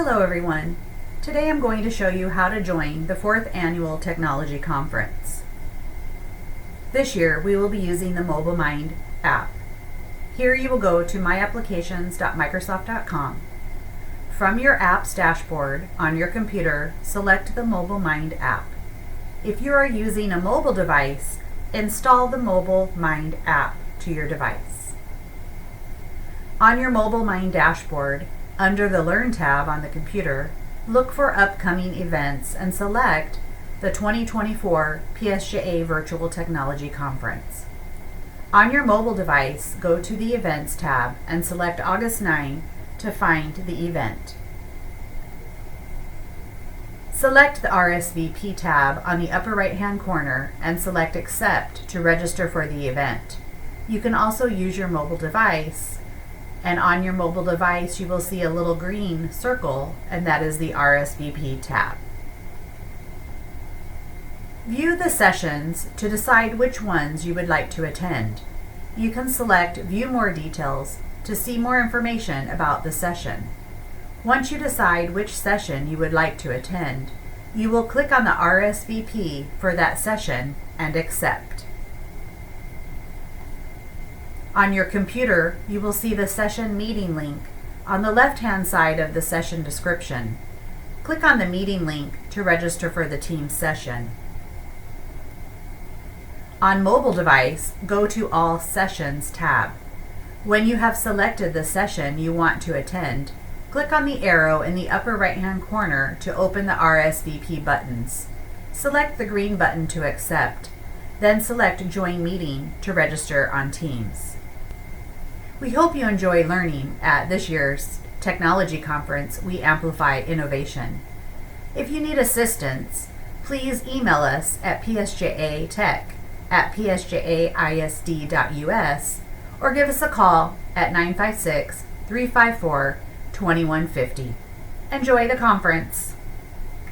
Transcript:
Hello everyone. Today I'm going to show you how to join the 4th Annual Technology Conference. This year we will be using the MobileMind app. Here you will go to myapplications.microsoft.com. From your app's dashboard on your computer, select the MobileMind app. If you are using a mobile device, install the MobileMind app to your device. On your MobileMind dashboard, under the Learn tab on the computer, look for upcoming events and select the 2024 PSJA Virtual Technology Conference. On your mobile device, go to the Events tab and select August 9 to find the event. Select the RSVP tab on the upper right-hand corner and select Accept to register for the event. You can also use your mobile device, and on your mobile device you will see a little green circle, and that is the RSVP tab. View the sessions to decide which ones you would like to attend. You can select View More Details to see more information about the session. Once you decide which session you would like to attend, you will click on the RSVP for that session and accept. On your computer, you will see the session meeting link on the left-hand side of the session description. Click on the meeting link to register for the team session. On mobile device, go to All Sessions tab. When you have selected the session you want to attend, click on the arrow in the upper right-hand corner to open the RSVP buttons. Select the green button to accept, then select Join Meeting to register on Teams. We hope you enjoy learning at this year's technology conference, We Amplify Innovation. If you need assistance, please email us at psjaatech@psjaisd.us or give us a call at 956-354-2150. Enjoy the conference.